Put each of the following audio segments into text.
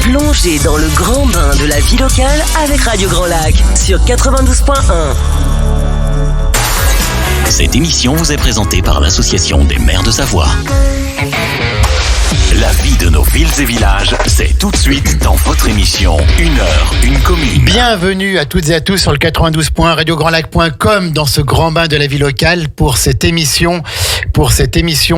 Plongez dans le grand bain de la vie locale avec Radio Grand Lac sur 92.1. Cette émission vous est présentée par l'Association des maires de Savoie. La vie de nos villes et villages, c'est tout de suite dans votre émission Une heure, une commune. Bienvenue à toutes et à tous sur le 92.1 radiograndlac.com dans ce grand bain de la vie locale pour cette émission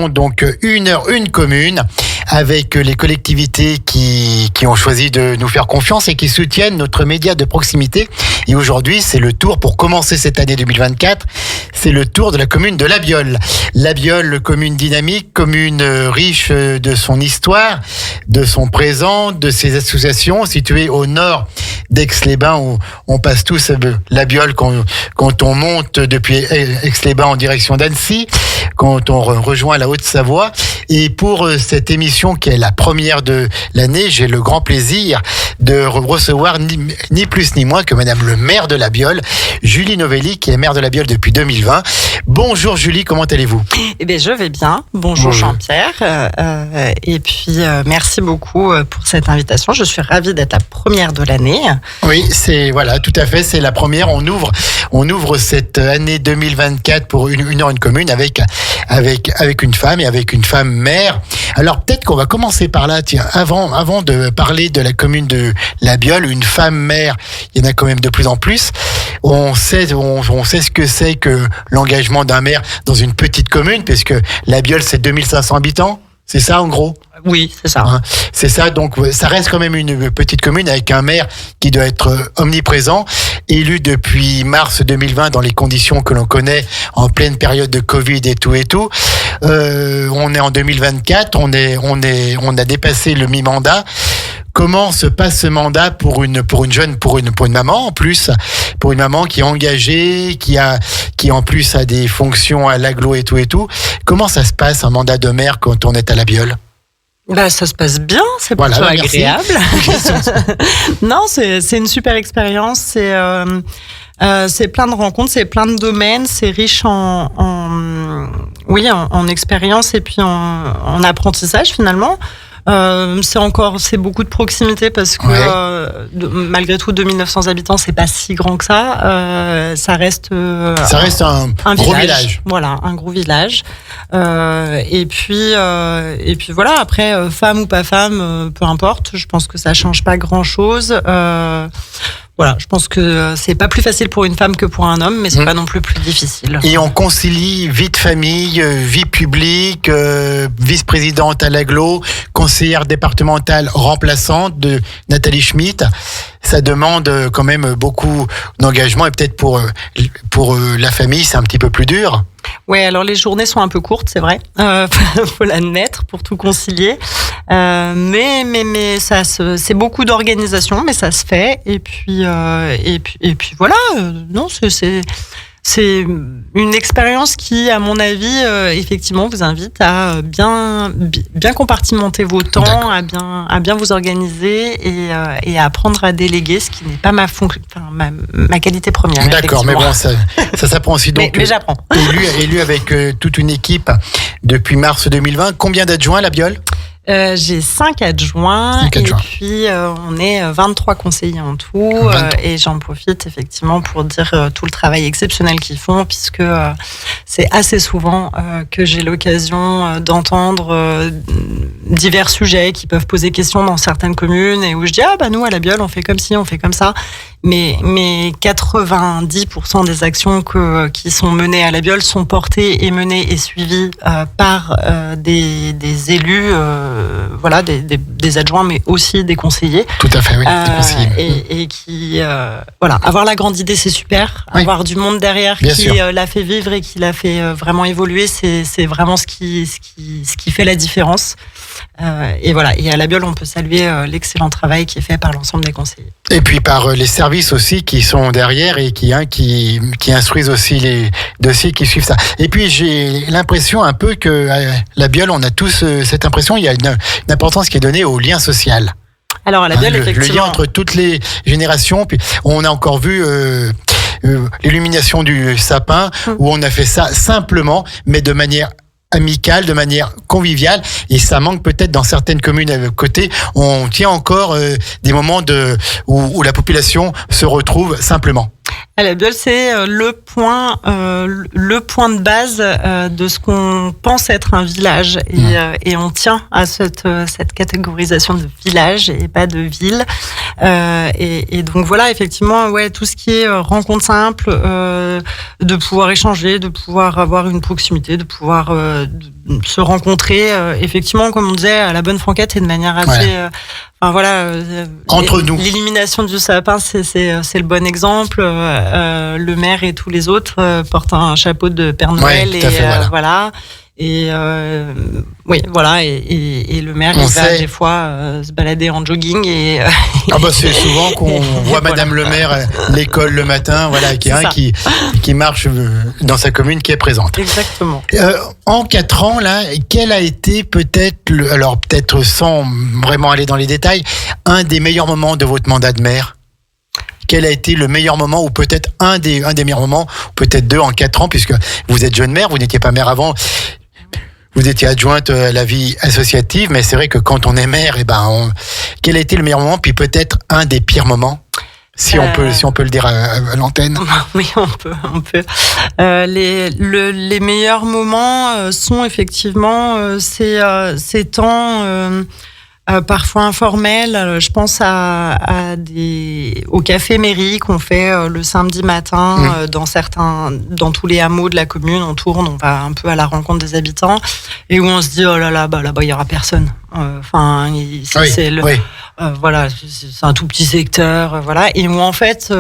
donc Une heure, une commune avec les collectivités qui ont choisi de nous faire confiance et qui soutiennent notre média de proximité. Et aujourd'hui, c'est le tour pour commencer cette année 2024. C'est le tour de la commune de La Biole. La Biole, commune dynamique, commune riche de son histoire, de son présent, de ses associations, située au nord d'Aix-les-Bains, où on passe tous La Biole quand on monte depuis Aix-les-Bains en direction d'Annecy, quand on rejoint la Haute-Savoie. Et pour cette émission qui est la première de l'année, j'ai le grand plaisir de recevoir ni plus ni moins que Madame le maire de La Biole, Julie Novelli, qui est maire de La Biole depuis 2020. Bonjour Julie, comment allez-vous ? Eh bien, je vais bien. Bonjour Jean-Pierre. Et puis, merci beaucoup pour cette invitation. Je suis ravie d'être la première de l'année. Oui, tout à fait, c'est la première. On ouvre cette année 2024 pour une heure, une commune avec une femme et avec une femme maire. Alors peut-être qu'on va commencer par là. Tiens, avant de parler de la commune de La Biole, une femme maire, il y en a quand même de plus en plus. On sait ce que c'est que l'engagement d'un maire dans une petite commune, puisque La Biole, c'est 2500 habitants. C'est ça, en gros ? Oui, c'est ça. C'est ça, donc ça reste quand même une petite commune avec un maire qui doit être omniprésent, élu depuis mars 2020 dans les conditions que l'on connaît, en pleine période de Covid et tout. On est en 2024, on a dépassé le mi-mandat. Comment se passe ce mandat pour une maman en plus, pour une maman qui est engagée, qui en plus a des fonctions à l'agglo et tout. Comment ça se passe un mandat de maire quand on est à La Biole ? Bah, ça se passe bien, c'est plutôt agréable. Non, c'est une super expérience. C'est plein de rencontres, c'est plein de domaines, c'est riche en expérience et puis en apprentissage finalement. C'est beaucoup de proximité parce que malgré tout 2900 habitants, c'est pas si grand que ça. Ça reste un gros village. Voilà, un gros village. Et puis voilà. Après, femme ou pas femme, peu importe. Je pense que ça change pas grand chose. Voilà, je pense que c'est pas plus facile pour une femme que pour un homme, mais c'est pas non plus difficile. Et on concilie vie de famille, vie publique, vice-présidente à l'agglo, conseillère départementale remplaçante de Nathalie Schmitt. Ça demande quand même beaucoup d'engagement et peut-être pour la famille, c'est un petit peu plus dur. Ouais, alors les journées sont un peu courtes, c'est vrai. Faut l'admettre pour tout concilier. Mais ça c'est beaucoup d'organisation, mais ça se fait. Et puis voilà. Non, c'est une expérience qui, à mon avis, effectivement, vous invite à bien compartimenter vos temps, à bien vous organiser et à apprendre à déléguer, ce qui n'est pas ma qualité première. D'accord, mais bon, ça s'apprend aussi. Donc, mais j'apprends. Élu avec toute une équipe depuis mars 2020. Combien d'adjoints à La Biole ? J'ai 5 adjoints. Et puis on est 23 conseillers en tout. Et j'en profite effectivement pour dire tout le travail exceptionnel qu'ils font, puisque c'est assez souvent que j'ai l'occasion d'entendre divers sujets qui peuvent poser question dans certaines communes et où je dis nous à La Biole on fait comme ci, on fait comme ça. Mais 90% des actions qui sont menées à La Biole sont portées et menées et suivies par des élus, des adjoints, mais aussi des conseillers. Tout à fait, oui, des conseillers. Et qui, avoir la grande idée, c'est super. Oui. Avoir du monde derrière qui l'a fait vivre et qui l'a fait vraiment évoluer, c'est vraiment ce qui fait la différence. Et voilà. Et à La Biole, on peut saluer l'excellent travail qui est fait par l'ensemble des conseillers. Et puis par les services aussi qui sont derrière et qui instruisent aussi les dossiers qui suivent ça. Et puis j'ai l'impression un peu que à La Biole, on a tous cette impression, il y a une importance qui est donnée au lien social. Alors à La Biole, effectivement, le lien entre toutes les générations. Puis on a encore vu l'illumination du sapin où on a fait ça simplement, mais de manière amicale, de manière conviviale, et ça manque peut-être dans certaines communes à côté. On tient encore des moments où la population se retrouve simplement. La Biole, c'est le point de base de ce qu'on pense être un village, et on tient à cette catégorisation de village et pas de ville. Et donc voilà, effectivement, tout ce qui est rencontre simple, de pouvoir échanger, de pouvoir avoir une proximité, de pouvoir se rencontrer, effectivement, comme on disait, à la bonne franquette et de manière assez... entre nous. L'élimination du sapin, c'est le bon exemple. Le maire et tous les autres portent un chapeau de Père Noël, voilà. Et le maire il va des fois se balader en jogging et c'est souvent qu'on voit Madame le maire l'école le matin, qui marche dans sa commune, qui est présente. Exactement. En 4 ans là, quel a été peut-être sans vraiment aller dans les détails, un des meilleurs moments de votre mandat de maire? Quel a été le meilleur moment, ou peut-être un des meilleurs moments, peut-être 2 en 4 ans, puisque vous êtes jeune maire, vous n'étiez pas maire avant. Vous étiez adjointe à la vie associative, mais c'est vrai que quand on est maire, quel a été le meilleur moment, puis peut-être un des pires moments, si on peut le dire à l'antenne. Oui, on peut. Les meilleurs moments sont effectivement ces temps parfois informels. Je pense au café mairie qu'on fait le samedi matin dans tous les hameaux de la commune. On tourne, on va un peu à la rencontre des habitants, et où on se dit là-bas il y aura personne. C'est un tout petit secteur, et où en fait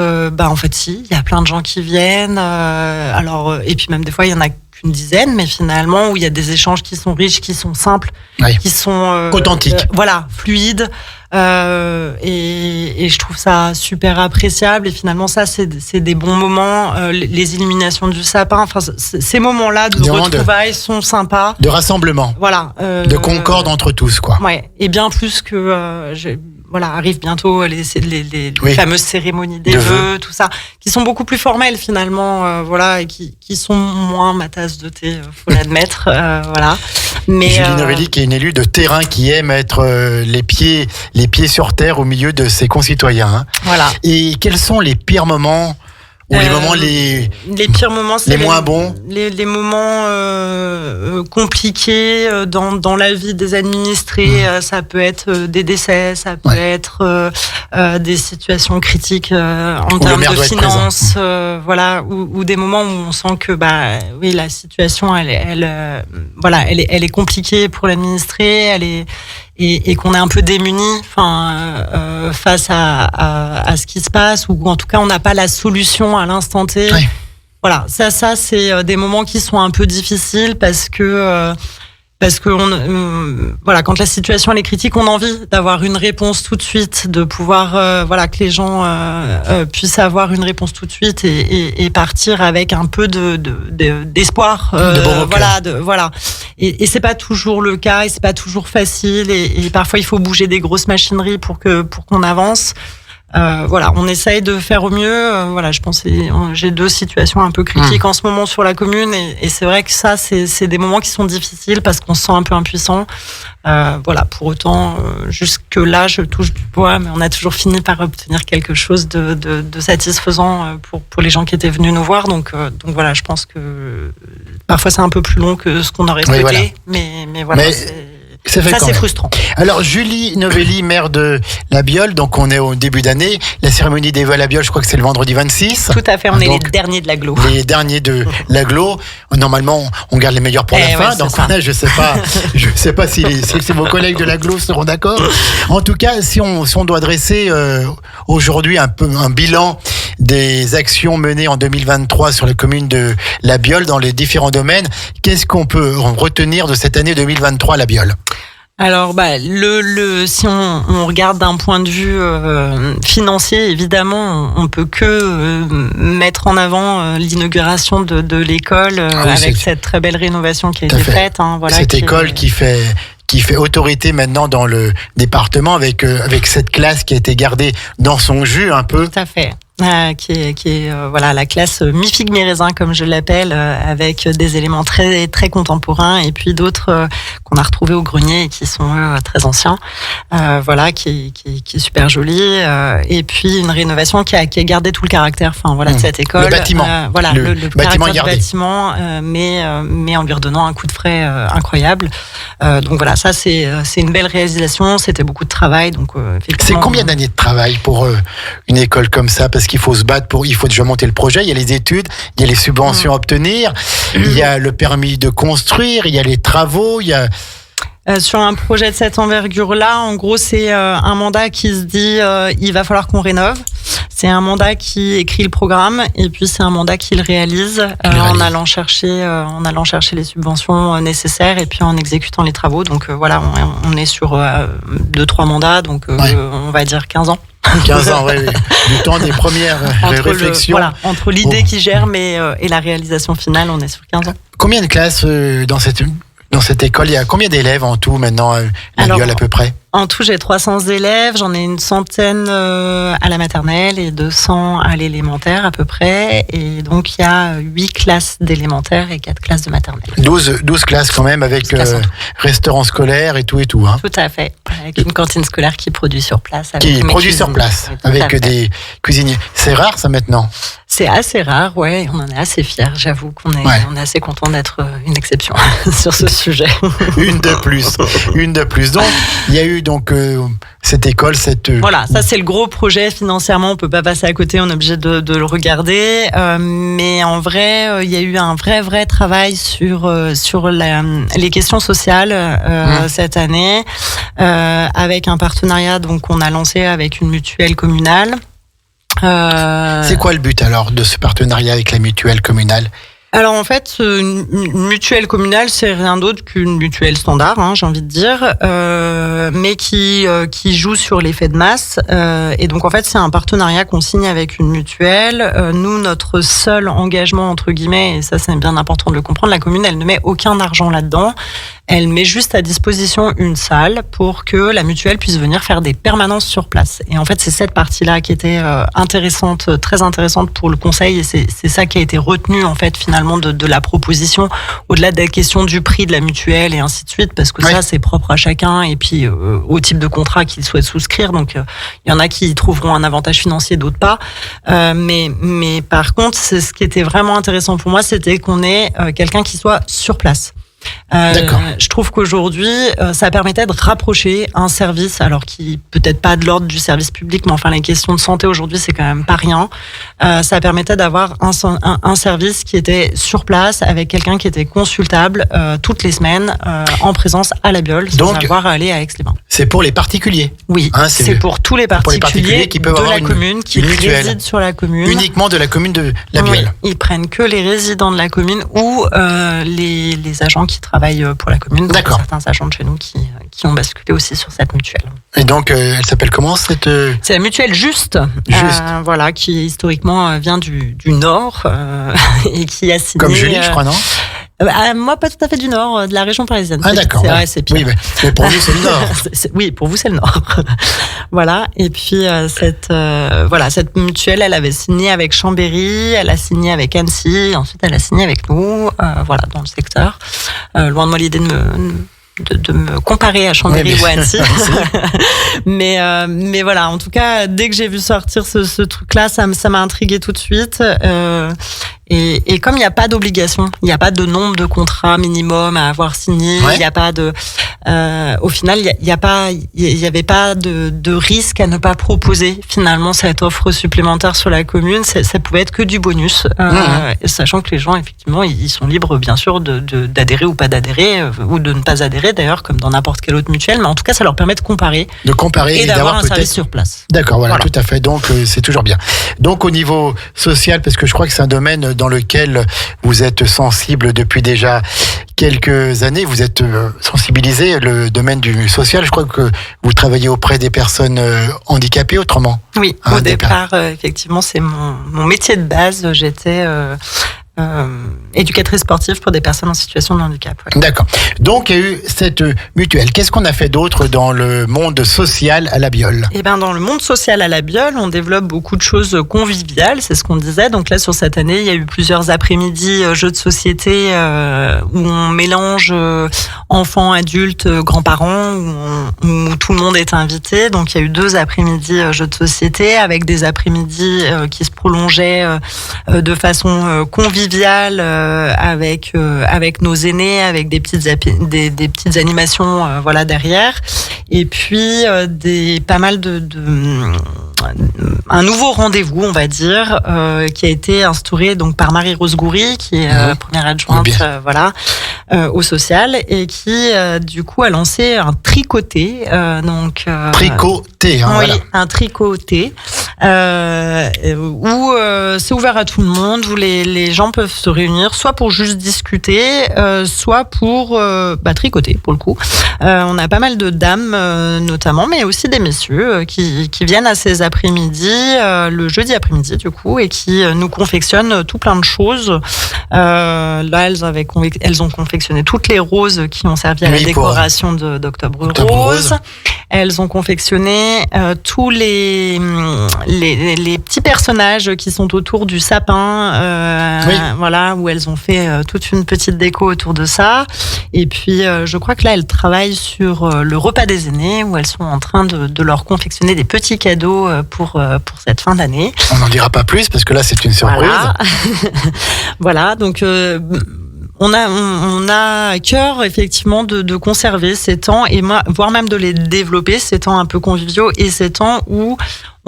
si, il y a plein de gens qui viennent. Et puis même des fois il y en a qu'une dizaine, mais finalement où il y a des échanges qui sont riches, qui sont simples, qui sont authentiques, fluides. Et je trouve ça super appréciable, et finalement ça c'est des bons moments. Les illuminations du sapin, ces moments-là de retrouvailles sont sympas, de rassemblement, de concorde entre tous, et bien plus que arrivent bientôt les fameuses cérémonies des vœux, tout ça, qui sont beaucoup plus formelles finalement, et qui sont moins ma tasse de thé, faut l'admettre, Mais Julie Novelli, qui est une élue de terrain, qui aime être les pieds sur terre au milieu de ses concitoyens. Et quels sont les pires moments? Ou les moments les pires moments, c'est les moins bons, les moments compliqués dans la vie des administrés. Ça peut être des décès, ça peut être des situations critiques en termes de finances, ou des moments où on sent que la situation elle est compliquée pour l'administré, et qu'on est un peu démuni face à ce qui se passe, ou en tout cas on n'a pas la solution à l'instant T. Ça c'est des moments qui sont un peu difficiles, parce que quand la situation elle est critique, on a envie d'avoir une réponse tout de suite, de pouvoir que les gens puissent avoir une réponse tout de suite, et partir avec un peu d'espoir, et c'est pas toujours le cas, et c'est pas toujours facile, et parfois il faut bouger des grosses machineries pour qu'on avance. On essaye de faire au mieux. Je pense que j'ai 2 situations un peu critiques en ce moment sur la commune, et c'est vrai que ça, c'est des moments qui sont difficiles parce qu'on se sent un peu impuissant. Pour autant, jusque là, je touche du bois, mais on a toujours fini par obtenir quelque chose de satisfaisant pour les gens qui étaient venus nous voir. Donc je pense que parfois c'est un peu plus long que ce qu'on aurait souhaité, mais c'est frustrant. Alors, Julie Novelli, maire de La Biole, donc on est au début d'année. La cérémonie des vœux à La Biole, je crois que c'est le vendredi 26. Tout à fait, on est les derniers de l'agglo. Les derniers de l'agglo. Normalement, on garde les meilleurs pour la fin. Donc là, je sais pas si vos collègues de l'agglo seront d'accord. En tout cas, si on doit dresser aujourd'hui un bilan des actions menées en 2023 sur la commune de La Biole dans les différents domaines, qu'est-ce qu'on peut retenir de cette année 2023 à La Biole? Alors, si on regarde d'un point de vue financier, évidemment, on peut que mettre en avant l'inauguration de l'école, avec cette très belle rénovation qui a été faite. Cette école qui fait autorité maintenant dans le département, avec cette classe qui a été gardée dans son jus un peu. Tout à fait. qui est voilà la classe mi-figue mi-raisin comme je l'appelle, avec des éléments très très contemporains et puis d'autres qu'on a retrouvés au grenier et qui sont très anciens. Voilà, qui est super jolie. Et puis une rénovation qui a gardé tout le caractère. Enfin voilà de cette école. Le bâtiment. Voilà le bâtiment caractère du bâtiment, mais en lui redonnant un coup de frais incroyable. Donc voilà, ça c'est une belle réalisation. C'était beaucoup de travail. Donc c'est combien d'années de travail pour une école comme ça? Parce qu'il faut se battre il faut déjà monter le projet, il y a les études, il y a les subventions à obtenir, il y a le permis de construire, il y a les travaux, il y a... Sur un projet de cette envergure-là, en gros, c'est un mandat qui se dit il va falloir qu'on rénove. C'est un mandat qui écrit le programme et puis c'est un mandat qui le réalise en allant chercher les subventions nécessaires et puis en exécutant les travaux. Donc voilà, on est sur 2-3 mandats, donc on va dire 15 ans. 15 ans, oui. Du temps des premières réflexions. Entre l'idée qui germe et la réalisation finale, on est sur 15 ans. Combien de classes dans cette école? Il y a combien d'élèves en tout maintenant à Lyon à peu près? En tout, j'ai 300 élèves, j'en ai une centaine à la maternelle et 200 à l'élémentaire à peu près. Et donc, il y a 8 classes d'élémentaire et 4 classes de maternelle. 12 classes quand même avec restaurant scolaire et tout. Hein. Tout à fait, avec une cantine scolaire qui produit sur place. Avec des cuisiniers. C'est rare ça maintenant? C'est assez rare, ouais. On en est assez fiers. J'avoue qu'on est, on est assez content d'être une exception sur ce sujet. Une de plus. Donc, il y a eu cette école, Voilà, ça c'est le gros projet financièrement. On peut pas passer à côté. On est obligé de le regarder. Mais en vrai, il y a eu un vrai travail sur les questions sociales cette année, avec un partenariat qu'on a lancé avec une mutuelle communale. C'est quoi le but alors de ce partenariat avec la mutuelle communale? Alors en fait, une mutuelle communale, c'est rien d'autre qu'une mutuelle standard, j'ai envie de dire, mais qui joue sur l'effet de masse. Et donc en fait, c'est un partenariat qu'on signe avec une mutuelle. Nous, notre seul engagement entre guillemets, et ça c'est bien important de le comprendre, la commune, elle ne met aucun argent là-dedans. Elle met juste à disposition une salle pour que la mutuelle puisse venir faire des permanences sur place. Et en fait, c'est cette partie-là qui était intéressante, très intéressante pour le conseil. Et c'est ça qui a été retenu en fait finalement de la proposition, au-delà de la question du prix de la mutuelle et ainsi de suite, parce que ça c'est propre à chacun et puis au type de contrat qu'il souhaite souscrire. Donc il y en a qui trouveront un avantage financier, d'autres pas. Mais par contre, c'est ce qui était vraiment intéressant pour moi, c'était qu'on ait quelqu'un qui soit sur place. Je trouve qu'aujourd'hui, ça permettait de rapprocher un service, alors qui peut-être pas de l'ordre du service public, mais enfin les questions de santé aujourd'hui, c'est quand même pas rien. Ça permettait d'avoir un service qui était sur place avec quelqu'un qui était consultable toutes les semaines en présence à la Biole, sans avoir à aller à Aix-les-Bains. C'est pour les particuliers. Oui, c'est pour tous les particuliers qui peuvent de la commune, qui résident sur la commune. Uniquement de la commune de la Biole. Oui, ils prennent que les résidents de la commune ou les agents qui travaillent pour la commune. Donc certains agents de chez nous qui ont basculé aussi sur cette mutuelle. Et donc, elle s'appelle comment cette... C'est la mutuelle Juste. Voilà, qui historiquement vient du Nord et qui a signé... Comme Julie, je crois, non? Moi, pas tout à fait du Nord, de la région parisienne. Ah d'accord. C'est vrai, c'est pire. Oui, mais pour nous, c'est le Nord. Oui, pour vous, c'est le Nord. Voilà. Et puis, cette mutuelle, elle avait signé avec Chambéry, elle a signé avec Annecy, ensuite elle a signé avec nous, voilà, dans le secteur. Loin de moi l'idée de me comparer à Chambéry ou à Annecy. mais voilà, en tout cas, dès que j'ai vu sortir ce truc-là, ça m'a intrigué tout de suite. Et comme il n'y a pas d'obligation, il n'y a pas de nombre de contrats minimum à avoir signé, il n'y a pas de, au final, il y avait pas de risque à ne pas proposer finalement cette offre supplémentaire sur la commune. Ça pouvait être que du bonus, sachant que les gens effectivement ils sont libres bien sûr d'adhérer ou pas d'adhérer ou de ne pas adhérer d'ailleurs comme dans n'importe quelle autre mutuelle, mais en tout cas ça leur permet de comparer et d'avoir un service sur place. D'accord, voilà, tout à fait. Donc c'est toujours bien. Donc au niveau social, parce que je crois que c'est un domaine dans lequel vous êtes sensible depuis déjà quelques années, vous êtes sensibilisé, le domaine du social. Je crois que vous travaillez auprès des personnes handicapées autrement. Oui, au départ, effectivement, c'est mon métier de base. J'étais éducatrice sportive pour des personnes en situation de handicap. Ouais. D'accord. Donc, il y a eu cette mutuelle. Qu'est-ce qu'on a fait d'autre dans le monde social à la Biole ? Eh ben, dans le monde social à la Biole, on développe beaucoup de choses conviviales, c'est ce qu'on disait. Donc là, sur cette année, il y a eu plusieurs après-midi jeux de société où on mélange enfants, adultes, grands-parents, où tout le monde est invité. Donc il y a eu 2 après-midi jeux de société avec des après-midi qui se prolongeaient de façon conviviale avec nos aînés, avec des petites animations voilà derrière. Et puis pas mal un nouveau rendez-vous, on va dire, qui a été instauré donc par Marie-Rose Goury, qui est première adjointe au social, et qui du coup a lancé un tricoté. Tricoté, hein, oui, voilà. Un tricoté où c'est ouvert à tout le monde, où les gens peuvent se réunir, soit pour juste discuter, soit pour tricoter pour le coup. On a pas mal de dames notamment, mais aussi des messieurs qui viennent à ces après-midi, le jeudi après-midi du coup, et qui nous confectionnent tout plein de choses. Là, elles ont confectionné toutes les roses qui ont servi à la décoration d'Octobre Rose. Elles ont confectionné tous les petits personnages qui sont autour du sapin, voilà, où elles ont fait toute une petite déco autour de ça. Et puis, je crois que là, elles travaillent sur le repas des aînés, où elles sont en train de leur confectionner des petits cadeaux pour cette fin d'année. On n'en dira pas plus parce que là, c'est une surprise. Voilà, voilà, donc on a à cœur effectivement de conserver ces temps et voire même de les développer, ces temps un peu conviviaux et ces temps où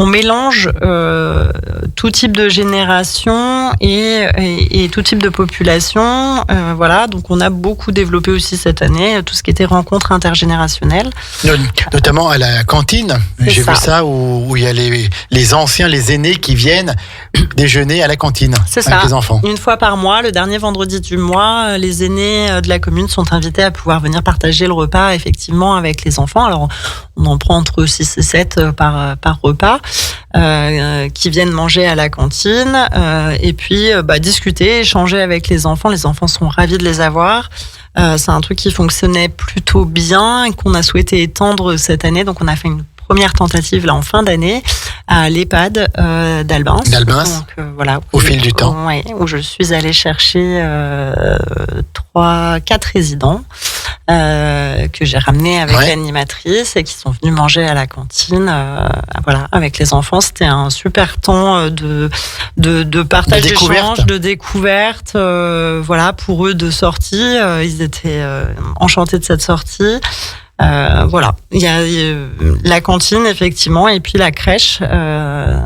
on mélange tout type de génération et tout type de population. Voilà, donc on a beaucoup développé aussi cette année tout ce qui était rencontres intergénérationnelles. Notamment à la cantine, j'ai vu ça où il y a les anciens, les aînés qui viennent déjeuner à la cantine avec les enfants. Une fois par mois, le dernier vendredi du mois, les aînés de la commune sont invités à pouvoir venir partager le repas effectivement avec les enfants. Alors on en prend entre 6 et 7 par repas. Qui viennent manger à la cantine et puis discuter, échanger avec les enfants. Les enfants sont ravis de les avoir. C'est un truc qui fonctionnait plutôt bien et qu'on a souhaité étendre cette année. Donc on a fait une première tentative là en fin d'année à l'EHPAD d'Albins. Donc, voilà, au fil du temps. Ouais, où je suis allée chercher 4 résidents que j'ai ramenés avec l'animatrice et qui sont venus manger à la cantine voilà, avec les enfants. C'était un super temps de partage, d'échange, de découverte, voilà, pour eux de sortie. Ils étaient enchantés de cette sortie. Voilà, il y a la cantine effectivement et puis la crèche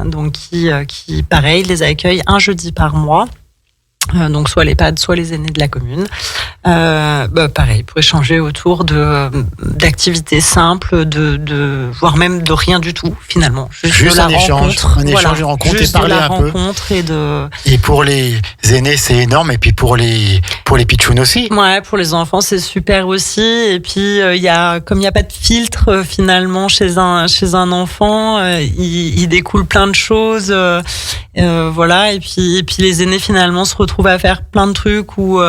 donc qui pareil les accueille un jeudi par mois. Donc soit l'EHPAD, soit les aînés de la commune. Pareil, pour échanger autour d'activités simples, voire même de rien du tout finalement. Juste un échange, une rencontre et parler un peu. Et pour les aînés, c'est énorme. Et puis pour les pitchouns aussi. Ouais, pour les enfants, c'est super aussi. Et puis comme il y a pas de filtre finalement chez un enfant, il découle plein de choses. Voilà. Et puis les aînés finalement se retrouvent à faire plein de trucs où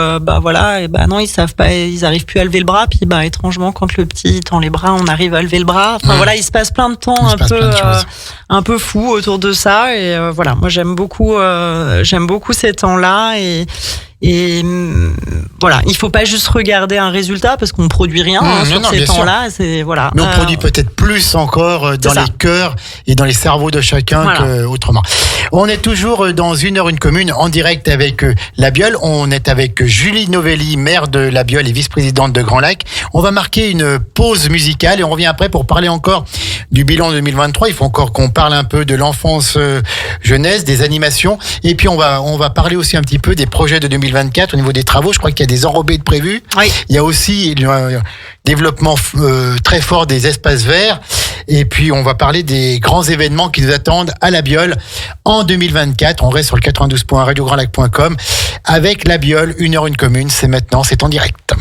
non, ils savent pas, ils arrivent plus à lever le bras, puis étrangement quand le petit tend les bras, on arrive à lever le bras. Enfin voilà, il se passe plein de temps un peu fou autour de ça et voilà, moi j'aime beaucoup ces temps-là et voilà, il faut pas juste regarder un résultat parce qu'on produit rien sur ces temps-là. Mais on produit peut-être plus encore dans les cœurs et dans les cerveaux de chacun qu'autrement. On est toujours dans 1 heure 1 commune en direct avec la Biole. On est avec Julie Novelli, maire de la Biole et vice-présidente de Grand Lac. On va marquer une pause musicale et on revient après pour parler encore du bilan 2023. Il faut encore qu'on parle un peu de l'enfance jeunesse, des animations et puis on va parler aussi un petit peu des projets de 2024 au niveau des travaux. Je crois qu'il y a des enrobés de prévus. Oui. Il y a aussi le développement très fort des espaces verts. Et puis, on va parler des grands événements qui nous attendent à la Biole en 2024. On reste sur le 92.1 radiograndlac.com avec la Biole, 1 heure 1 commune. C'est maintenant, c'est en direct.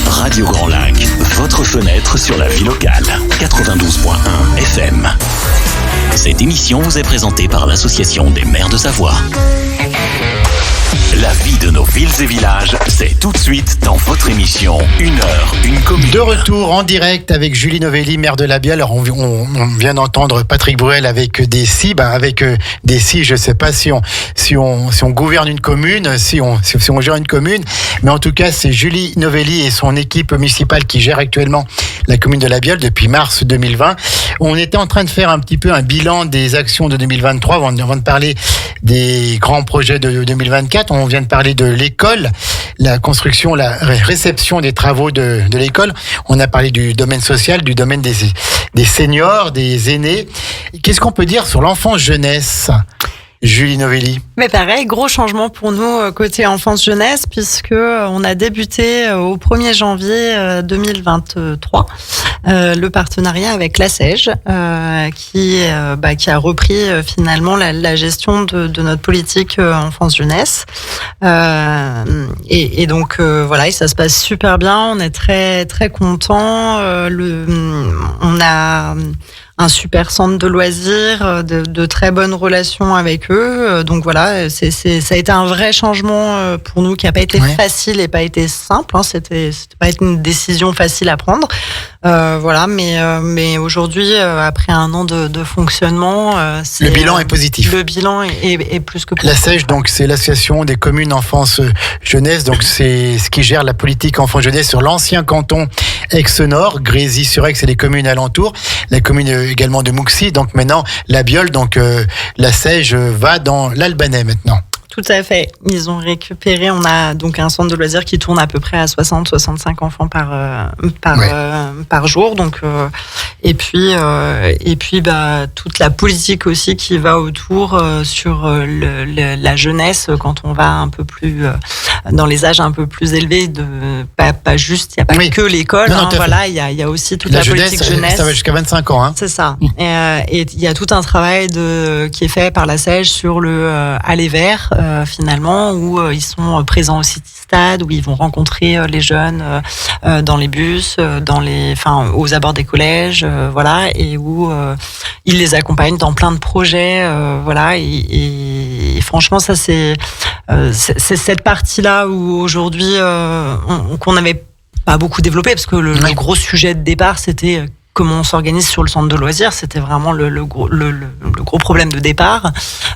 Radio Grand Lac, votre fenêtre sur la vie locale. 92.1 FM. Cette émission vous est présentée par l'Association des maires de Savoie. La vie de nos villes et villages, c'est tout de suite dans votre émission 1 heure, 1 commune. De retour en direct avec Julie Novelli, maire de La Biole. Alors on vient d'entendre Patrick Bruel avec des si. Avec des si, je ne sais pas si on gouverne une commune, si on gère une commune. Mais en tout cas, c'est Julie Novelli et son équipe municipale qui gèrent actuellement la commune de La Biole depuis mars 2020. On était en train de faire un petit peu un bilan des actions de 2023 avant de parler des grands projets de 2024. On vient de parler de l'école, la construction, la réception des travaux de l'école. On a parlé du domaine social, du domaine des seniors, des aînés. Qu'est-ce qu'on peut dire sur l'enfance-jeunesse ? Julie Novelli. Mais pareil, gros changement pour nous côté enfance-jeunesse, puisque on a débuté au 1er janvier 2023 le partenariat avec la SEJ, qui a repris finalement la gestion de notre politique enfance-jeunesse. Et donc voilà, et ça se passe super bien. On est très très contents. On a un super centre de loisirs, de très bonnes relations avec eux. Donc voilà, ça a été un vrai changement pour nous qui n'a pas été facile et pas été simple. C'était pas une décision facile à prendre. Voilà, mais aujourd'hui, après 1 an de fonctionnement, le bilan est positif. Le bilan est plus que positif. La SEJ, donc c'est l'association des communes enfance jeunesse. Donc c'est ce qui gère la politique enfance jeunesse sur l'ancien canton Aix-Nord, Grésy-sur-Aix et les communes alentours. La commune également de Mouxy. Donc maintenant La Biole, donc la SEJ va dans l'Albanais maintenant. Tout à fait. Ils ont récupéré, on a donc un centre de loisirs qui tourne à peu près à 60-65 enfants par jour. Donc, et puis toute la politique aussi qui va autour sur la jeunesse quand on va un peu plus dans les âges un peu plus élevés, pas juste, il n'y a pas que l'école. Voilà, il y a aussi toute la politique jeunesse. Ça va jusqu'à 25 ans. C'est ça. Et il y a tout un travail qui est fait par la SEJ sur le aller vers. Finalement, où ils sont présents au City Stade, où ils vont rencontrer les jeunes dans les bus, aux abords des collèges, voilà, et où ils les accompagnent dans plein de projets, voilà. Et franchement, ça c'est cette partie-là où aujourd'hui qu'on n'avait pas beaucoup développé, parce que le gros sujet de départ, c'était comment on s'organise sur le centre de loisirs. C'était vraiment le gros problème de départ.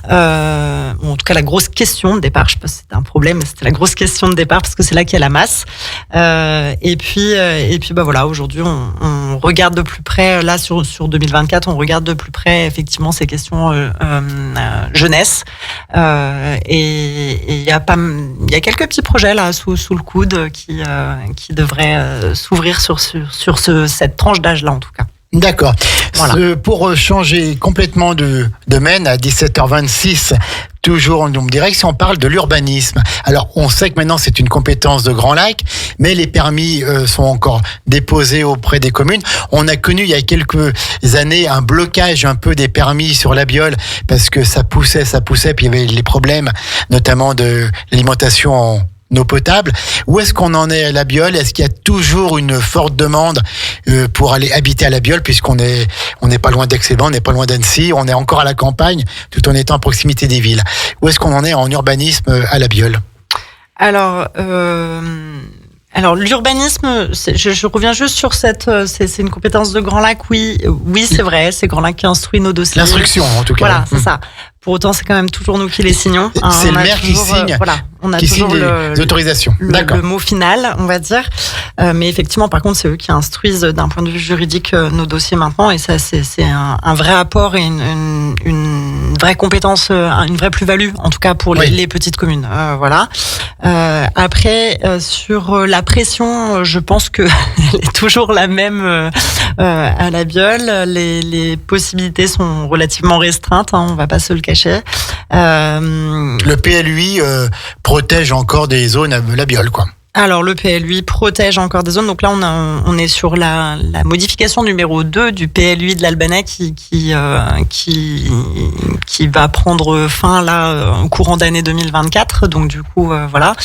En tout cas, la grosse question de départ. Je sais pas si c'était un problème, mais c'était la grosse question de départ parce que c'est là qu'il y a la masse. Et puis, voilà. Aujourd'hui, on regarde de plus près. Là, sur 2024, on regarde de plus près effectivement ces questions jeunesse. Et il y a quelques petits projets là sous le coude qui devraient s'ouvrir sur cette tranche d'âge là en tout cas. D'accord. Voilà. Pour changer complètement de domaine, à 17h26, toujours en direction, on parle de l'urbanisme. Alors, on sait que maintenant, c'est une compétence de Grand Lac, mais les permis sont encore déposés auprès des communes. On a connu, il y a quelques années, un blocage un peu des permis sur La Biole, parce que ça poussait, puis il y avait les problèmes, notamment de l'alimentation en eau potable. Où est-ce qu'on en est à La Biole ? Est-ce qu'il y a toujours une forte demande pour aller habiter à La Biole, puisqu'on n'est pas loin d'Aix-les-Bains, on n'est pas loin d'Annecy, on est encore à la campagne, tout en étant à proximité des villes. Où est-ce qu'on en est en urbanisme à La Biole ? Alors l'urbanisme, je reviens juste sur c'est une compétence de Grand Lac, oui c'est vrai, c'est Grand Lac qui instruit nos dossiers. L'instruction en tout cas. Voilà, c'est ça. Pour autant, c'est quand même toujours nous qui les signons. C'est le maire qui signe. On a qui toujours signe les autorisations. D'accord. Le mot final, on va dire. Mais effectivement, par contre, c'est eux qui instruisent d'un point de vue juridique nos dossiers maintenant. Et ça, c'est un vrai apport et une vraie compétence, une vraie plus-value, en tout cas pour les petites communes. Voilà. Après, sur la pression, je pense que elle est toujours la même à La Biole. Les possibilités sont relativement restreintes. On va pas se le cacher. Le PLUI protège encore des zones à La Biole, quoi. Alors, le PLUI protège encore des zones. Donc là, on est sur la modification numéro 2 du PLUI de l'Albanais qui va prendre fin là au courant d'année 2024. Donc du coup, voilà.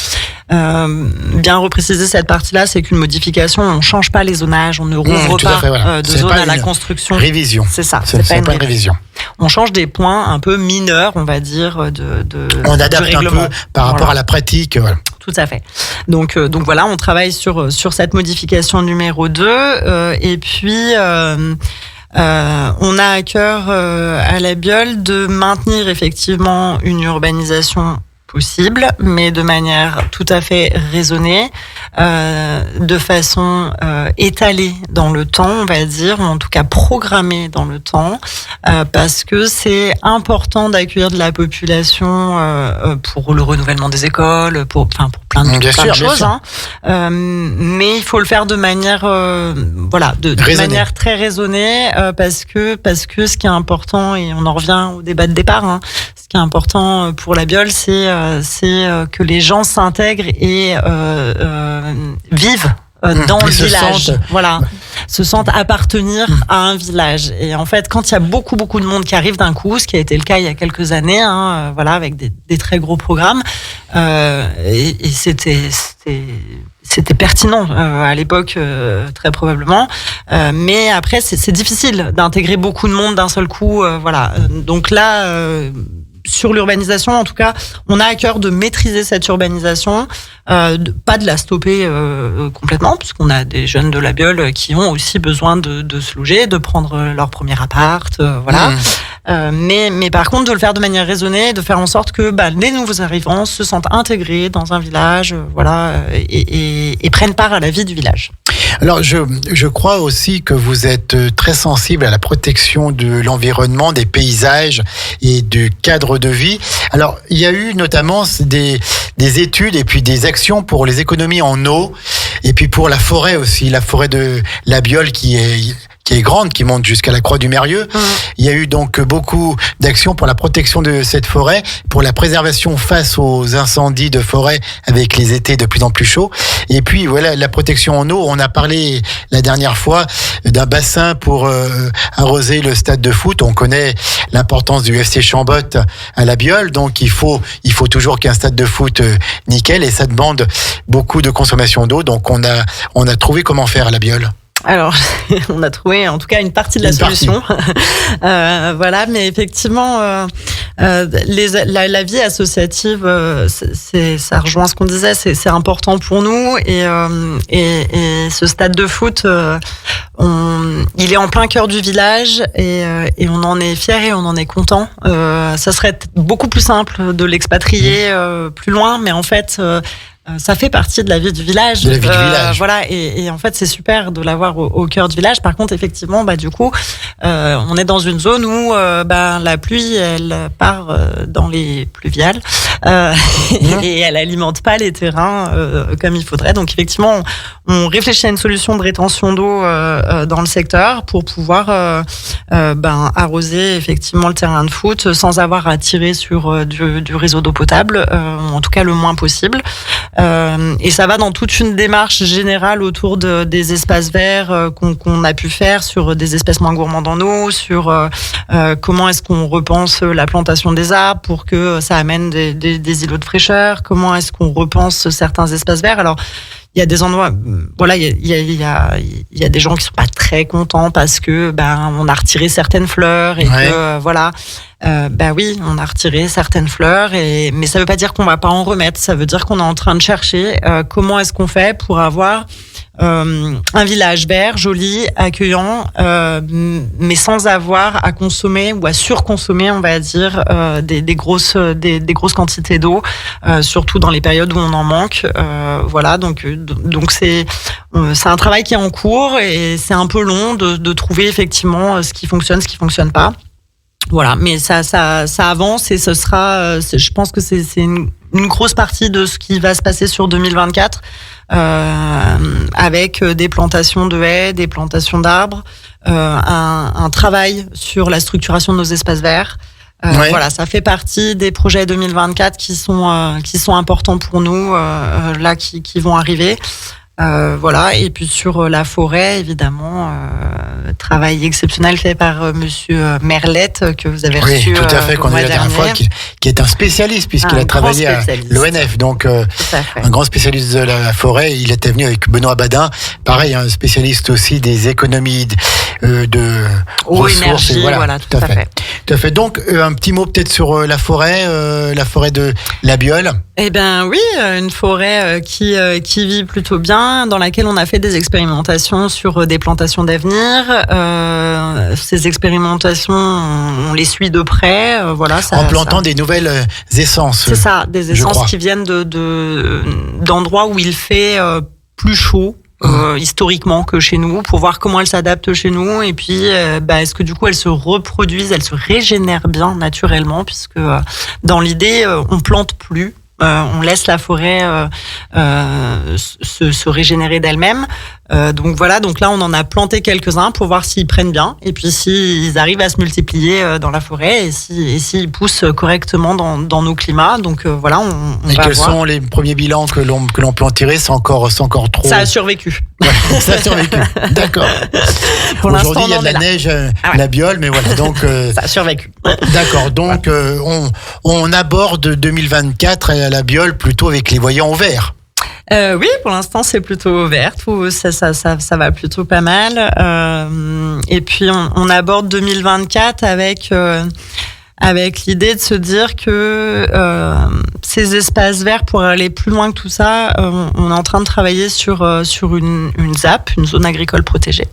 Bien repréciser cette partie-là, c'est qu'une modification, on change pas les zonages, on ne rouvre pas de zone à la construction. Révision. C'est ça. C'est pas une révision. on change des points un peu mineurs, on va dire, on adapte un peu par rapport à la pratique. Voilà. Tout à fait. Donc voilà, on travaille sur cette modification numéro 2. Et puis, on a à cœur à la Biole de maintenir effectivement une urbanisation possible, mais de manière tout à fait raisonnée, de façon étalée dans le temps, on va dire, ou en tout cas programmée dans le temps, parce que c'est important d'accueillir de la population pour le renouvellement des écoles, pour plein de choses, hein. Mais il faut le faire de manière de manière très raisonnée, parce que ce qui est important, et on en revient au débat de départ, hein, ce qui est important pour la Biole, c'est que les gens s'intègrent et vivent dans le village, se sentent appartenir à un village. Et en fait, quand il y a beaucoup de monde qui arrive d'un coup, ce qui a été le cas il y a quelques années, avec des très gros programmes, et c'était pertinent à l'époque, très probablement, mais après c'est difficile d'intégrer beaucoup de monde d'un seul coup, donc là, sur l'urbanisation, en tout cas, on a à cœur de maîtriser cette urbanisation, pas de la stopper complètement, puisqu'on a des jeunes de la Biole qui ont aussi besoin de se loger, de prendre leur premier appart, mais par contre de le faire de manière raisonnée, de faire en sorte que les nouveaux arrivants se sentent intégrés dans un village, et prennent part à la vie du village. Alors, je crois aussi que vous êtes très sensible à la protection de l'environnement, des paysages et du cadre de vie. Alors, il y a eu notamment des études et puis des actions pour les économies en eau, et puis pour la forêt aussi, la forêt de la Biole qui est grande, qui monte jusqu'à la Croix du Mérieux. Il y a eu donc beaucoup d'actions pour la protection de cette forêt, pour la préservation face aux incendies de forêt avec les étés de plus en plus chauds. Et puis voilà, la protection en eau, on a parlé la dernière fois d'un bassin pour arroser le stade de foot. On connaît l'importance du FC Chambotte à la Biole, donc il faut toujours qu'un stade de foot nickel, et ça demande beaucoup de consommation d'eau. Donc on a trouvé comment faire à la Biole. Alors, on a trouvé en tout cas une partie de la solution. Mais effectivement, la vie associative, ça rejoint ce qu'on disait, c'est important pour nous, et ce stade de foot, il est en plein cœur du village, et on en est fiers et on en est content. Ça serait beaucoup plus simple de l'expatrier plus loin, mais en fait, ça fait partie de la vie du village. De la vie du village. Et en fait, c'est super de l'avoir au cœur du village. Par contre, effectivement, du coup, on est dans une zone où la pluie, elle part dans les pluviales, et elle alimente pas les terrains comme il faudrait. Donc, effectivement, on réfléchit à une solution de rétention d'eau dans le secteur pour pouvoir arroser effectivement le terrain de foot sans avoir à tirer sur du réseau d'eau potable, en tout cas le moins possible. Et ça va dans toute une démarche générale autour des espaces verts qu'on a pu faire sur des espèces moins gourmandes en eau, sur comment est-ce qu'on repense la plantation des arbres pour que ça amène des îlots de fraîcheur, comment est-ce qu'on repense certains espaces verts. Alors, il y a des endroits, il y a des gens qui sont pas très contents parce que on a retiré certaines fleurs, et que oui, on a retiré certaines fleurs, mais ça veut pas dire qu'on va pas en remettre. Ça veut dire qu'on est en train de chercher comment est-ce qu'on fait pour avoir un village vert, joli, accueillant, mais sans avoir à consommer ou à surconsommer, on va dire, des grosses quantités d'eau, surtout dans les périodes où on en manque. Donc c'est un travail qui est en cours, et c'est un peu long de trouver effectivement ce qui fonctionne, ce qui fonctionne pas. Voilà, mais ça avance, et ce sera, je pense que c'est une grosse partie de ce qui va se passer sur 2024, avec des plantations de haies, des plantations d'arbres, un travail sur la structuration de nos espaces verts. Ça fait partie des projets 2024 qui sont importants pour nous, qui vont arriver. Et puis sur la forêt, évidemment, travail exceptionnel fait par monsieur Merlette, que vous avez reçu tout à fait, qu'on a eu la dernière fois, qui est un spécialiste, puisqu'il a travaillé à l'ONF, donc un grand spécialiste de la forêt. Il était venu avec Benoît Badin, pareil, un spécialiste aussi des économies de ressources. Énergie, tout à fait. Tout à fait. Donc, un petit mot peut-être sur la forêt de la Biole. Eh ben oui, une forêt qui vit plutôt bien, dans laquelle on a fait des expérimentations sur des plantations d'avenir. Ces expérimentations, on les suit de près. Voilà, en plantant des nouvelles essences. C'est ça, des essences qui viennent d'endroits où il fait plus chaud. Historiquement que chez nous, pour voir comment elles s'adaptent chez nous, et puis est-ce que du coup elles se reproduisent, elles se régénèrent bien naturellement, puisque dans l'idée on plante plus, on laisse la forêt se régénérer d'elle-même. Donc voilà, donc là on en a planté quelques-uns pour voir s'ils prennent bien, et puis s'ils arrivent à se multiplier dans la forêt, et s'ils poussent correctement dans nos climats. Donc voilà, on et va quels voir. sont les premiers bilans que l'on peut en tirer? C'est encore trop. Ça a survécu. Ouais, ça a survécu. D'accord. Aujourd'hui il y a de la neige, la Biole, mais voilà, donc ça a survécu. D'accord. Donc on aborde 2024 à la Biole plutôt avec les voyants au vert. Oui, pour l'instant c'est plutôt vert, ça va plutôt pas mal. Et puis on aborde 2024 avec l'idée de se dire que ces espaces verts, pour aller plus loin que tout ça, on est en train de travailler sur une ZAP, une zone agricole protégée,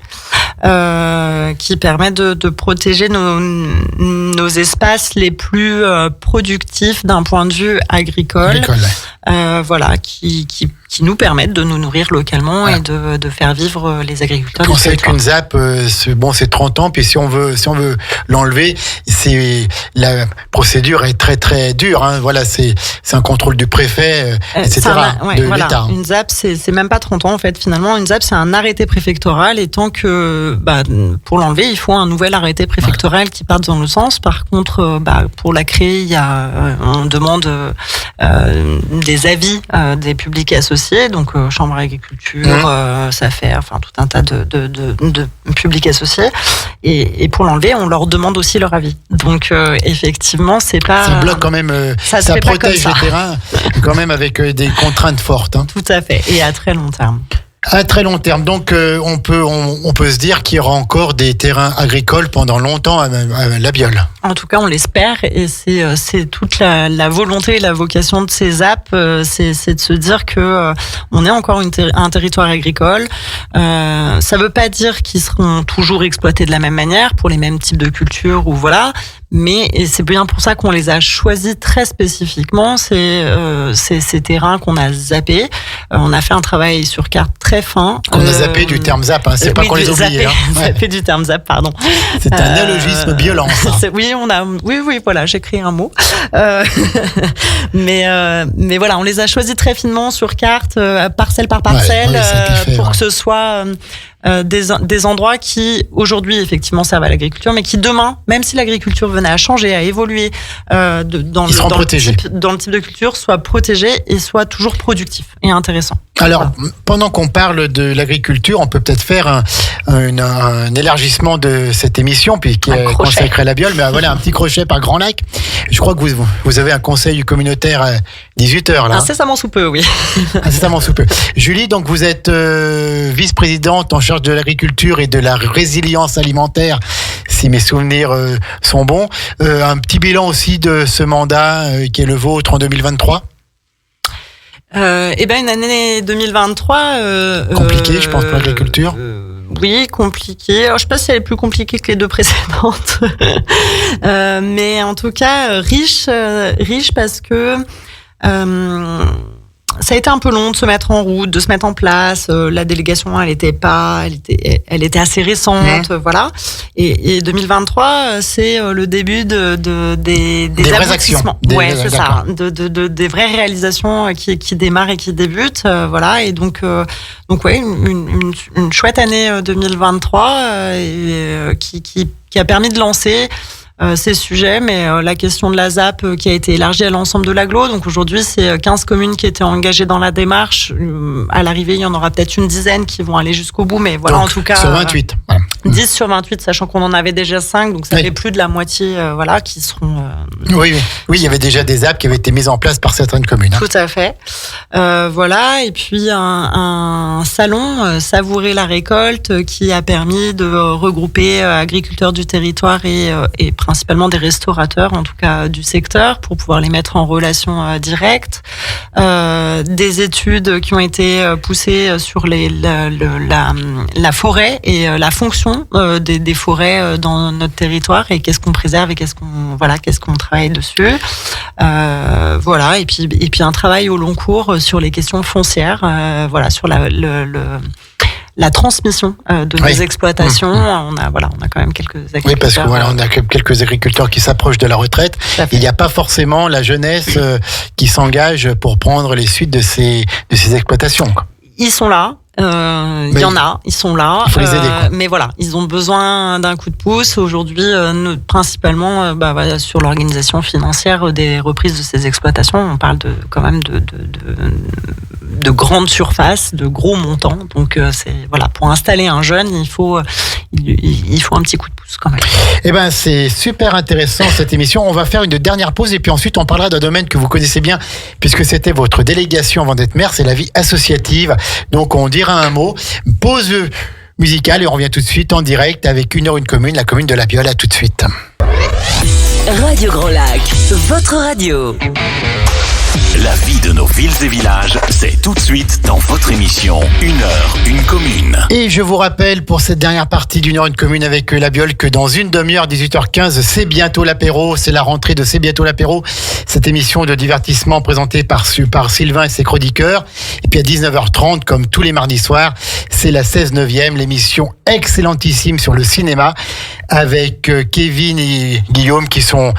qui permet de protéger nos espaces les plus productifs d'un point de vue agricole. Voilà, qui nous permettent de nous nourrir localement, voilà, et de faire vivre les agriculteurs. On sait qu'une ZAP, c'est 30 ans, puis si on veut l'enlever, la procédure est très très dure. Hein. Voilà, c'est un contrôle du préfet, etc. De voilà. l'État. Une ZAP, c'est même pas 30 ans en fait. Finalement, une ZAP, c'est un arrêté préfectoral, et tant que pour l'enlever, il faut un nouvel arrêté préfectoral qui parte dans le sens. Par contre, pour la créer, on demande des avis des publics associés, donc Chambre d'agriculture, SAFER, enfin tout un tas de publics associés, et pour l'enlever, on leur demande aussi leur avis. Donc effectivement, c'est pas... Ça bloque quand même, ça protège les terrains quand même avec des contraintes fortes. Hein. Tout à fait, et à très long terme. À très long terme. Donc, on peut se dire qu'il y aura encore des terrains agricoles pendant longtemps à la Biole. En tout cas, on l'espère, et c'est toute la volonté et la vocation de ces ZAP, c'est de se dire que on est encore un territoire agricole. Ça veut pas dire qu'ils seront toujours exploités de la même manière pour les mêmes types de cultures, ou voilà. Mais c'est bien pour ça qu'on les a choisis très spécifiquement. C'est ces terrains qu'on a zappés. On a fait un travail sur carte très fin. Qu'on a zappé du terme zap, hein. C'est pas qu'on les oublie. Zappé du terme zap, pardon. C'est un néologisme violent. Oui, voilà, j'ai créé un mot. Mais voilà, on les a choisis très finement sur carte, parcelle par parcelle, pour que ce soit des endroits qui aujourd'hui effectivement servent à l'agriculture, mais qui demain, même si l'agriculture venait à changer, à évoluer dans le type de culture, soient protégés et soient toujours productifs et intéressants. Alors, pendant qu'on parle de l'agriculture, on peut peut-être faire un élargissement de cette émission, puis qui est consacrée à la Biole, mais voilà, un petit crochet par Grand Lac. Je crois que vous avez un conseil communautaire à 18h, là. Incessamment sous peu, oui. Incessamment sous peu. Julie, donc vous êtes vice-présidente en charge de l'agriculture et de la résilience alimentaire, si mes souvenirs sont bons. Un petit bilan aussi de ce mandat qui est le vôtre en 2023. Une année 2023 compliquée, je pense, pour l'agriculture. Oui, compliquée. Alors, je sais pas si elle est plus compliquée que les deux précédentes, mais en tout cas riche parce que ça a été un peu long de se mettre en route, de se mettre en place. La délégation, elle était assez récente, voilà. Et 2023, c'est le début des vraies actions. C'est ça. Des vraies réalisations qui démarrent et qui débutent, voilà. Et donc ouais, une chouette année 2023 qui a permis de lancer ces sujets, mais la question de la ZAP qui a été élargie à l'ensemble de l'agglo. Donc aujourd'hui, c'est 15 communes qui étaient engagées dans la démarche. À l'arrivée, il y en aura peut-être une dizaine qui vont aller jusqu'au bout, mais voilà, donc, en tout cas... Sur 28. 10 sur 28, sachant qu'on en avait déjà 5, donc ça fait plus de la moitié qui seront Oui, il y avait déjà des apps qui avaient été mises en place par certaines communes. Tout à fait. Voilà, et puis un salon Savourer la récolte qui a permis de regrouper agriculteurs du territoire et principalement des restaurateurs, en tout cas du secteur, pour pouvoir les mettre en relation directe. Des études qui ont été poussées sur la forêt et la fonction des forêts dans notre territoire et qu'est-ce qu'on préserve et qu'est-ce qu'on travaille dessus. Voilà, et puis un travail au long cours sur les questions foncières, voilà, sur la transmission de nos exploitations. On a quand même quelques agriculteurs. Oui, parce que on a quelques agriculteurs qui s'approchent de la retraite. Il n'y a pas forcément la jeunesse qui s'engage pour prendre les suites de ces exploitations, quoi. Ils sont là. Il y en a, ils sont là. Il faut les aider, quoi. Mais voilà, ils ont besoin d'un coup de pouce. Aujourd'hui, principalement sur l'organisation financière des reprises de ces exploitations. On parle quand même de grandes surfaces, de gros montants. Donc pour installer un jeune, il faut un petit coup de pouce quand même. Eh ben, c'est super intéressant cette émission. On va faire une dernière pause et puis ensuite on parlera d'un domaine que vous connaissez bien puisque c'était votre délégation avant d'être maire, c'est la vie associative. Donc on dira un mot, pause musicale et on revient tout de suite en direct avec Une heure une commune, la commune de La Biole. À tout de suite. Radio Grand Lac, votre radio. La vie de nos villes et villages, c'est tout de suite dans votre émission Une heure, une commune. Et je vous rappelle pour cette dernière partie d'Une heure, une commune avec La Biole que dans une demi-heure, 18h15, c'est bientôt l'apéro. C'est la rentrée de C'est bientôt l'apéro. Cette émission de divertissement présentée par Sylvain et ses chroniqueurs. Et puis à 19h30, comme tous les mardis soirs, c'est la 16/9e, l'émission excellentissime sur le cinéma avec Kevin et Guillaume qui sont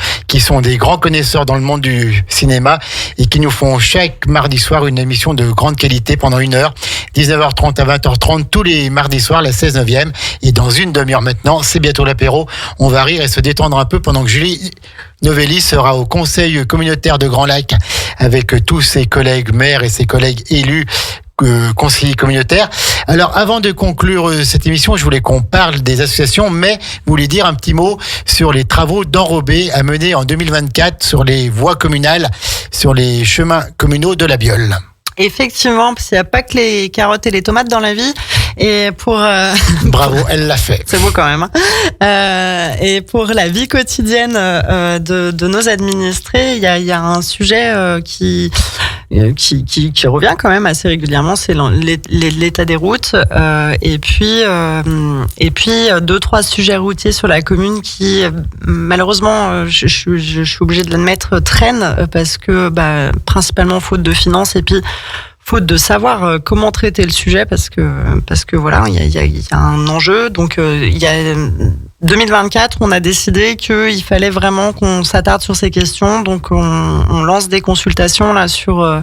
des grands connaisseurs dans le monde du cinéma et qui nous font chaque mardi soir une émission de grande qualité pendant 1 heure, 19h30 à 20h30 tous les mardis soirs, la 16/9e. Et dans une demi-heure maintenant, c'est bientôt l'apéro. On va rire et se détendre un peu pendant que Julie Novelli sera au conseil communautaire de Grand Lac avec tous ses collègues maires et ses collègues élus conseiller communautaire. Alors, avant de conclure cette émission, je voulais qu'on parle des associations, mais vous voulez dire un petit mot sur les travaux d'enrobés à mener en 2024 sur les voies communales, sur les chemins communaux de La Biole. Effectivement, parce qu'il n'y a pas que les carottes et les tomates dans la vie. Et pour bravo, elle l'a fait. C'est beau quand même. Et pour la vie quotidienne de nos administrés, il y a un sujet qui revient quand même assez régulièrement, c'est l'état des routes. Et puis 2-3 sujets routiers sur la commune qui malheureusement, je suis obligée de l'admettre, traînent parce que principalement faute de finances et puis faute de savoir comment traiter le sujet parce que voilà, il y a un enjeu. Donc il y a 2024, on a décidé qu'il fallait vraiment qu'on s'attarde sur ces questions. Donc on lance des consultations là sur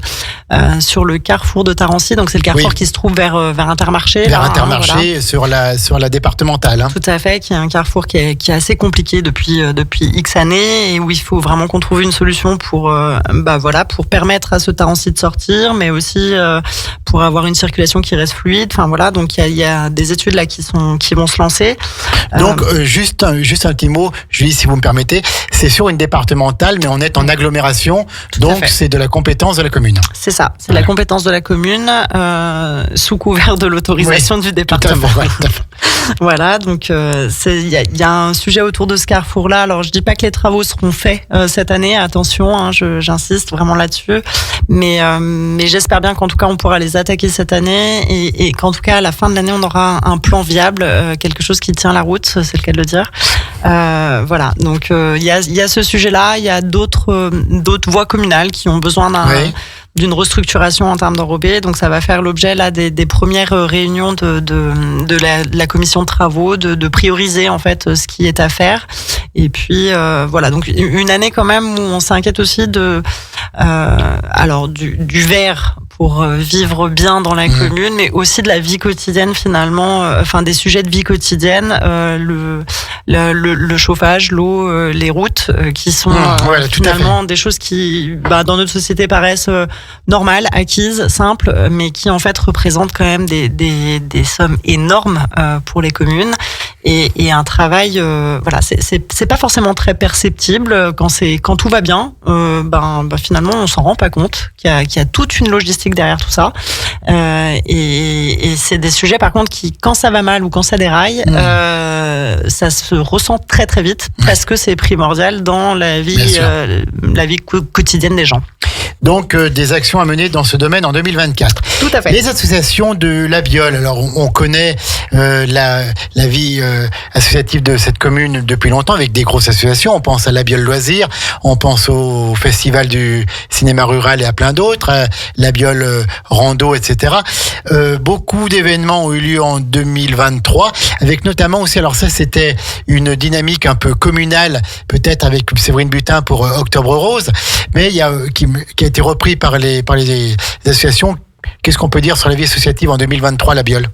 le carrefour de Tarancy. Donc c'est le carrefour qui se trouve vers Intermarché. Vers Intermarché, voilà. sur la départementale. Tout à fait, qui est un carrefour qui est assez compliqué depuis X années et où il faut vraiment qu'on trouve une solution pour permettre à ce Tarancy de sortir, mais aussi pour avoir une circulation qui reste fluide. Enfin voilà, donc il y a des études là qui vont se lancer. Donc juste un petit mot, Julie, si vous me permettez, c'est sur une départementale, mais on est en agglomération, donc c'est de la compétence de la commune. C'est ça, c'est la compétence de la commune sous couvert de l'autorisation du département. Tout à fait. Voilà, donc il y a un sujet autour de ce carrefour-là. Alors je dis pas que les travaux seront faits cette année, attention, hein, j'insiste vraiment là-dessus, mais j'espère bien qu'en tout cas on pourra les attaquer cette année et qu'en tout cas à la fin de l'année on aura un plan viable, quelque chose qui tient la route, c'est le cas de le dire. Voilà, donc il y a ce sujet-là, il y a d'autres voies communales qui ont besoin d'une restructuration en termes d'enrobés. Donc ça va faire l'objet là des premières réunions de la commission de travaux, de prioriser en fait ce qui est à faire. Et puis voilà, donc une année quand même où on s'inquiète aussi du verre pour vivre bien dans la commune, mais aussi de la vie quotidienne finalement, des sujets de vie quotidienne, le chauffage, l'eau, les routes, qui sont finalement des choses qui, dans notre société paraissent normales, acquises, simples, mais qui en fait représentent quand même des sommes énormes pour les communes. Et un travail, c'est pas forcément très perceptible quand tout va bien. Finalement, on s'en rend pas compte qu'il y a toute une logistique derrière tout ça. Et c'est des sujets, par contre, qui, quand ça va mal ou quand ça déraille, ça se ressent très très vite parce que c'est primordial dans la vie quotidienne des gens. Donc, des actions à mener dans ce domaine en 2024. Tout à fait. Les associations de la Biole. Alors, on connaît la vie associative de cette commune depuis longtemps avec des grosses associations. On pense à la Biole Loisirs, on pense au Festival du cinéma rural et à plein d'autres, la Biole Rando, etc. Beaucoup d'événements ont eu lieu en 2023, avec notamment aussi, alors ça c'était une dynamique un peu communale, peut-être avec Séverine Butin pour Octobre Rose, mais il y a qui a été repris par les associations. Qu'est-ce qu'on peut dire sur la vie associative en 2023, la Biole ?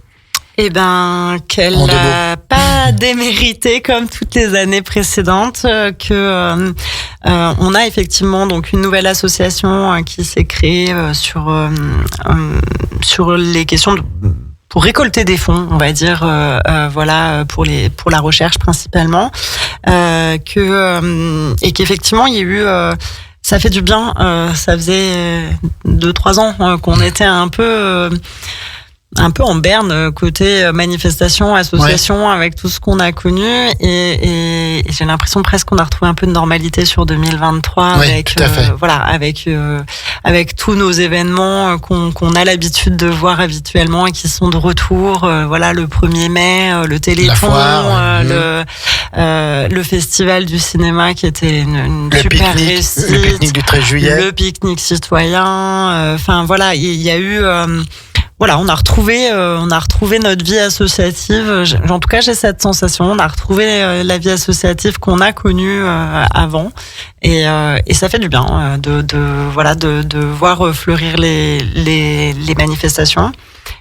Qu'elle n'a pas démérité comme toutes les années précédentes, on a effectivement donc une nouvelle association qui s'est créée sur les questions pour récolter des fonds, on va dire, pour la recherche principalement, et qu'effectivement il y a eu ça fait du bien. Ça faisait 2-3 ans qu'on était un peu en berne côté manifestation, association, avec tout ce qu'on a connu, et j'ai l'impression presque qu'on a retrouvé un peu de normalité sur 2023 avec tous nos événements qu'on a l'habitude de voir habituellement et qui sont de retour. Le 1er mai, le Téléthon, le festival du cinéma qui était une super réussite, le pique-nique du 13 juillet, le pique-nique citoyen. Il y a eu on a retrouvé notre vie associative. En tout cas, j'ai cette sensation. On a retrouvé la vie associative qu'on a connue avant, et ça fait du bien de voir fleurir les manifestations.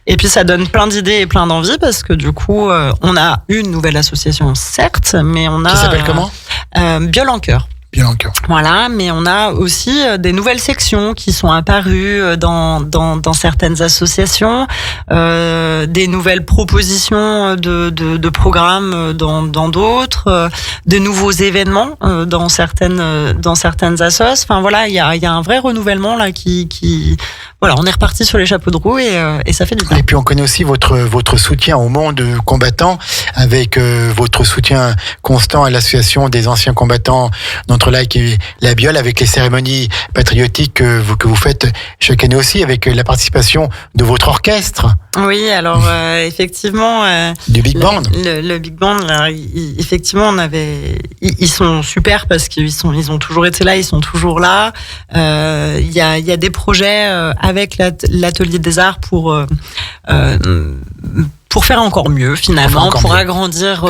Et puis ça donne plein d'idées et plein d'envies parce que du coup, on a une nouvelle association, certes, mais on a qui s'appelle comment ? Biole en Cœur. Voilà, mais on a aussi des nouvelles sections qui sont apparues dans certaines associations, des nouvelles propositions de programmes dans d'autres, de nouveaux événements dans certaines assos. Il y a un vrai renouvellement là qui on est reparti sur les chapeaux de roue et ça fait du bien. Et puis on connaît aussi votre soutien au monde combattant avec votre soutien constant à l'association des anciens combattants d'Entre-Lacs et la Biole, avec les cérémonies patriotiques que vous faites chaque année aussi, avec la participation de votre orchestre. Oui, alors effectivement, du Big Band. Le Big Band, là, effectivement, ils sont super parce ils ont toujours été là, ils sont toujours là. Il y a des projets avec l'Atelier des Arts pour faire encore mieux finalement, pour agrandir,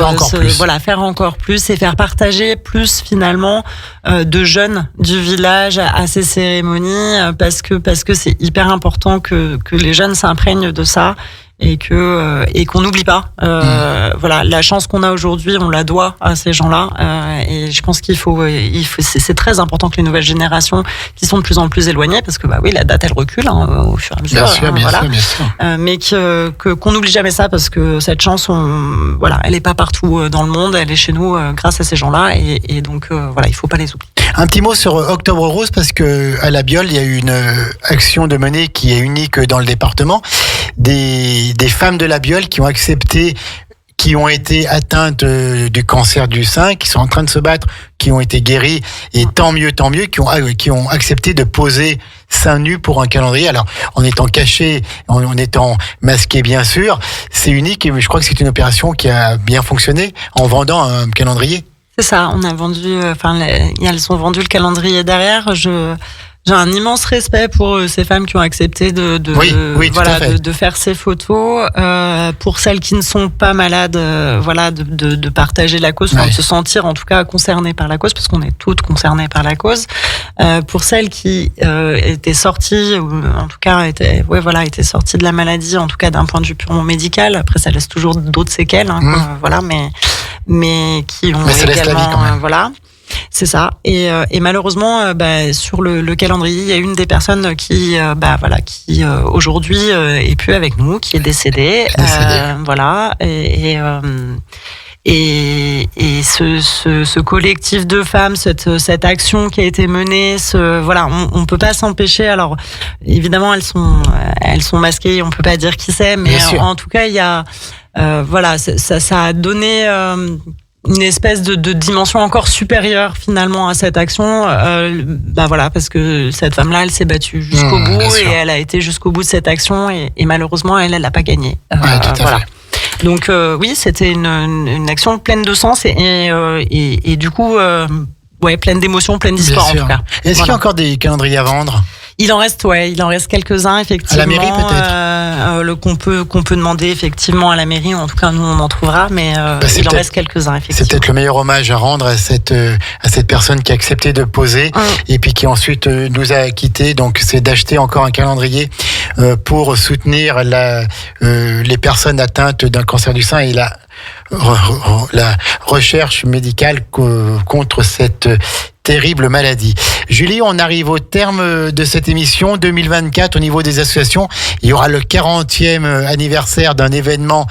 faire encore plus et faire partager plus finalement de jeunes du village à ces cérémonies, parce que c'est hyper important que les jeunes s'imprègnent de ça. Et qu'on n'oublie pas. La chance qu'on a aujourd'hui, on la doit à ces gens-là. Et je pense qu'il faut, c'est très important que les nouvelles générations, qui sont de plus en plus éloignées, parce que la date elle recule au fur et à mesure. Bien sûr. Mais qu'on n'oublie jamais ça, parce que cette chance, elle est pas partout dans le monde, elle est chez nous grâce à ces gens-là. Et donc il faut pas les oublier. Un petit mot sur Octobre Rose, parce que à la Biole, il y a eu une action de menée qui est unique dans le département. Des femmes de la Biole qui ont accepté, qui ont été atteintes du cancer du sein, qui sont en train de se battre, qui ont été guéries, et tant mieux, qui ont accepté de poser seins nus pour un calendrier. Alors, en étant cachées, en étant masquées, bien sûr, c'est unique, et je crois que c'est une opération qui a bien fonctionné en vendant un calendrier. C'est ça, on a vendu, elles ont vendu le calendrier derrière. Je J'ai un immense respect pour ces femmes qui ont accepté de faire ces photos. Pour celles qui ne sont pas malades, de partager la cause, de se sentir en tout cas concernées par la cause, parce qu'on est toutes concernées par la cause. Pour celles qui étaient sorties, ou en tout cas étaient sorties de la maladie, en tout cas d'un point de vue purement médical. Après, ça laisse toujours d'autres séquelles, mais qui ont ça laisse la vie quand même. C'est ça. Et malheureusement, sur le calendrier, il y a une des personnes qui aujourd'hui est plus avec nous, qui est décédée. Et ce collectif de femmes, cette action qui a été menée, on peut pas s'empêcher. Alors évidemment, elles sont masquées, on peut pas dire qui c'est, mais en tout cas, il y a ça a donné une espèce de dimension encore supérieure finalement à cette action, parce que cette femme-là, elle s'est battue jusqu'au bout et elle a été jusqu'au bout de cette action et malheureusement, elle n'a pas gagné. Donc oui, c'était une action pleine de sens et du coup, pleine d'émotions, pleine d'histoire en tout cas. Est-ce qu'il y a encore des calendriers à vendre ? Il en reste quelques-uns effectivement. À la mairie peut-être. Qu'on peut demander effectivement à la mairie. En tout cas, nous on en trouvera, mais il en reste quelques-uns effectivement. C'est peut-être le meilleur hommage à rendre à cette personne qui a accepté de poser et puis qui ensuite nous a quittés. Donc c'est d'acheter encore un calendrier pour soutenir les personnes atteintes d'un cancer du sein et la recherche médicale contre cette terrible maladie. Julie, on arrive au terme de cette émission 2024 au niveau des associations. Il y aura le 40e anniversaire d'un événement,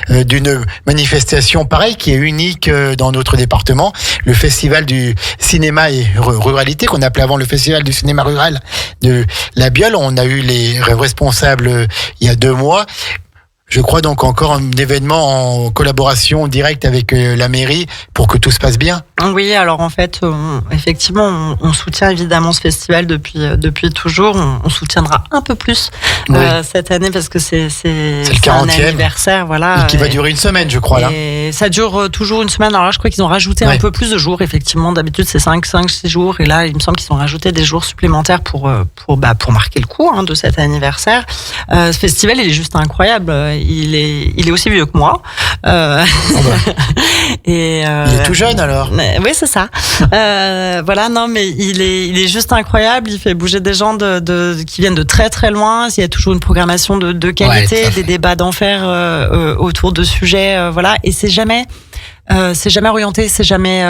d'une manifestation pareille qui est unique dans notre département, le Festival du cinéma et ruralité qu'on appelait avant le Festival du cinéma rural de la Biole. On a eu les responsables il y a 2 mois. Je crois donc encore un événement en collaboration directe avec la mairie pour que tout se passe bien. Oui, alors en fait, effectivement, on soutient évidemment ce festival depuis toujours. On soutiendra un peu plus cette année parce que c'est le 40e un anniversaire, et qui va durer une semaine, je crois. Et ça dure toujours une semaine. Alors là, je crois qu'ils ont rajouté un peu plus de jours. Effectivement, d'habitude c'est 5-6 jours, et là, il me semble qu'ils ont rajouté des jours supplémentaires pour marquer le coup de cet anniversaire. Ce festival, il est juste incroyable. Il est aussi vieux que moi. Et il est tout jeune alors. Oui, c'est ça. Mais il est juste incroyable. Il fait bouger des gens qui viennent de très très loin. Il y a toujours une programmation de qualité, des débats d'enfer autour de sujets. Et c'est jamais orienté, c'est jamais.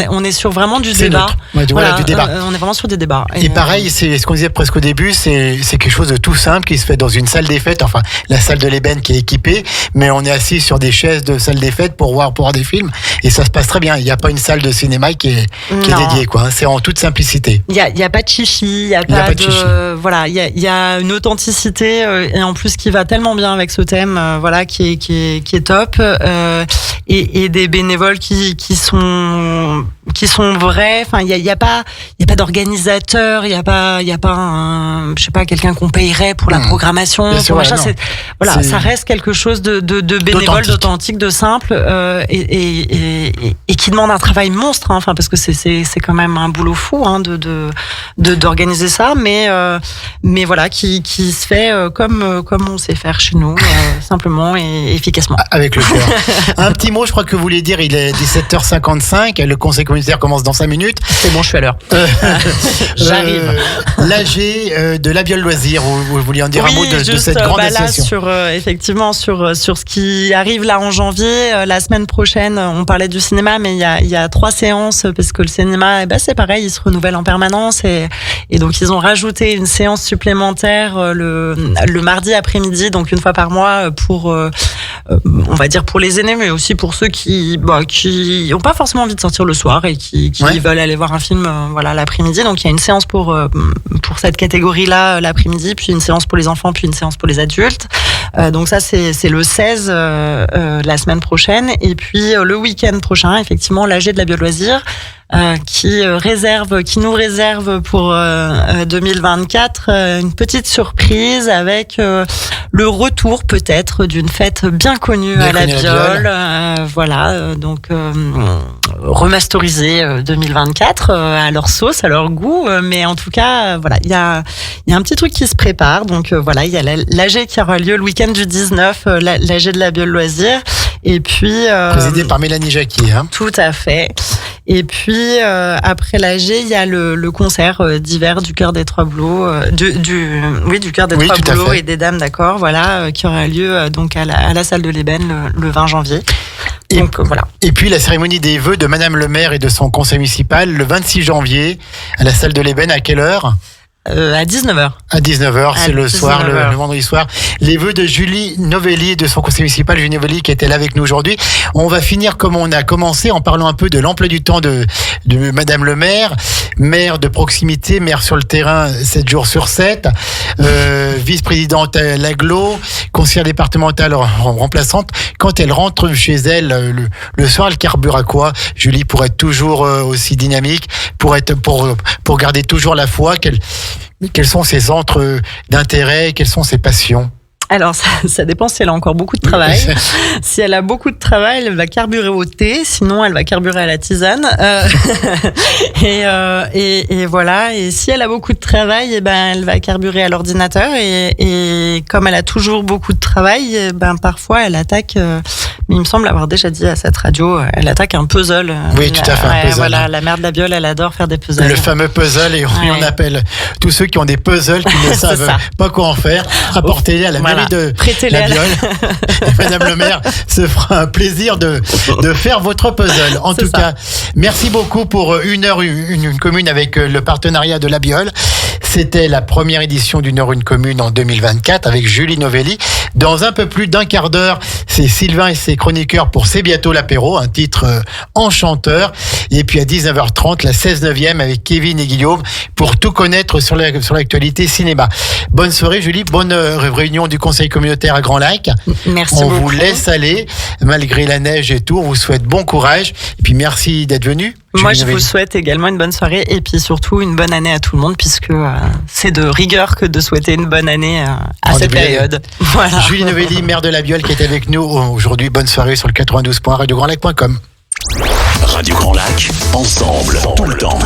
On est sur vraiment du débat. Du débat. On est vraiment sur des débats. Et pareil, c'est ce qu'on disait presque au début, c'est quelque chose de tout simple qui se fait dans une salle des fêtes, enfin la salle de l'ébène qui est équipée, mais on est assis sur des chaises de salle des fêtes pour voir des films, et ça se passe très bien. Il n'y a pas une salle de cinéma qui est dédiée, quoi. C'est en toute simplicité. Il y a pas de chichi, il y a une authenticité et en plus qui va tellement bien avec ce thème, qui est top. Et des bénévoles qui sont vrais. Enfin, il y a pas d'organisateur, il y a pas quelqu'un qu'on payerait pour la programmation. Ça reste quelque chose de bénévole, d'authentique, de simple, et qui demande un travail monstre. Parce que c'est quand même un boulot fou d'organiser ça, mais qui se fait comme on sait faire chez nous, simplement et efficacement. Avec le cœur. Un petit mot, je crois que vous voulez dire, il est 17h55, le conseil communautaire commence dans 5 minutes. C'est bon, je suis à l'heure. J'arrive. L'AG de la Biole Loisirs, vous vouliez en dire un mot de cette grande association. Effectivement, sur ce qui arrive là en janvier, la semaine prochaine, on parlait du cinéma, mais il y a 3 séances, parce que le cinéma, c'est pareil, il se renouvelle en permanence, et donc ils ont rajouté une séance supplémentaire le mardi après-midi, donc une fois par mois, pour on va dire pour les aînés, mais aussi pour ceux qui n'ont pas forcément envie de sortir le soir et qui veulent aller voir un film l'après-midi. Donc il y a une séance pour cette catégorie-là l'après-midi, puis une séance pour les enfants, puis une séance pour les adultes. Donc ça c'est le 16 la semaine prochaine, et puis le week-end prochain, effectivement, l'AG de la Biole Loisirs qui nous réserve pour 2024 une petite surprise avec le retour peut-être d'une fête bien connue à la Biole. Voilà, donc remasterisée 2024 à leur sauce, à leur goût, mais en tout cas, voilà, il y a un petit truc qui se prépare. Donc voilà, il y a l'AG qui aura lieu le week-end du 19, l'AG de la Biole Loisirs, et puis présidé par Mélanie Jacquier. Tout à fait. Et puis après l'AG, il y a le concert d'hiver du Cœur des Trois Bouleaux, du Cœur des Trois Bouleaux et des Dames d'accord, voilà, qui aura lieu donc à la salle de l'Ébène le 20 janvier. Donc voilà. Et puis la cérémonie des vœux de Madame le maire et de son conseil municipal le 26 janvier à la salle de l'Ébène. À quelle heure ? À 19h. À 19h, c'est le soir, le vendredi soir. Les vœux de Julie Novelli et de son conseil municipal, Julie Novelli, qui était là avec nous aujourd'hui. On va finir comme on a commencé en parlant un peu de l'emploi du temps de Madame le maire de proximité, maire sur le terrain 7 jours sur 7, vice-présidente à l'Aglo, conseillère départementale remplaçante. Quand elle rentre chez elle le soir, elle carbure à quoi, Julie, pour être toujours aussi dynamique, pour garder toujours la foi? Quels sont ses centres d'intérêt? Quelles sont ses passions? Alors, ça dépend si elle a encore beaucoup de travail. Si elle a beaucoup de travail, elle va carburer au thé. Sinon, elle va carburer à la tisane. Et voilà. Et si elle a beaucoup de travail, elle va carburer à l'ordinateur. Et comme elle a toujours beaucoup de travail, parfois, elle attaque... mais il me semble avoir déjà dit à cette radio, elle attaque un puzzle. Oui, tout à fait, un puzzle. Voilà, la mère de la Biole, elle adore faire des puzzles. Le fameux puzzle, et on appelle tous ceux qui ont des puzzles, qui ne savent pas quoi en faire, apportez-les à la mairie de la Biole. Et Madame le maire se fera un plaisir de faire votre puzzle. En tout cas, merci beaucoup pour une heure, une commune avec le partenariat de la Biole. C'était la première édition d'une heure, une commune en 2024 avec Julie Novelli. Dans un peu plus d'un quart d'heure, c'est Sylvain et ses chroniqueurs pour C'est bientôt l'apéro, un titre enchanteur. Et puis à 19h30, la 16/9e avec Kevin et Guillaume pour tout connaître sur l'actualité cinéma. Bonne soirée Julie, bonne réunion du conseil communautaire à Grand Lac. Merci beaucoup. On beaucoup. vous laisse aller, malgré la neige et tout. On vous souhaite bon courage. Et puis merci d'être venu. Moi, je vous souhaite également une bonne soirée et puis surtout une bonne année à tout le monde, puisque c'est de rigueur que de souhaiter une bonne année à cette période. Voilà. Julie Novelli, maire de la Biole, qui est avec nous aujourd'hui. Bonne soirée sur le 92.1 radiograndlac.com. Radio Grand Lac, ensemble, tout le temps.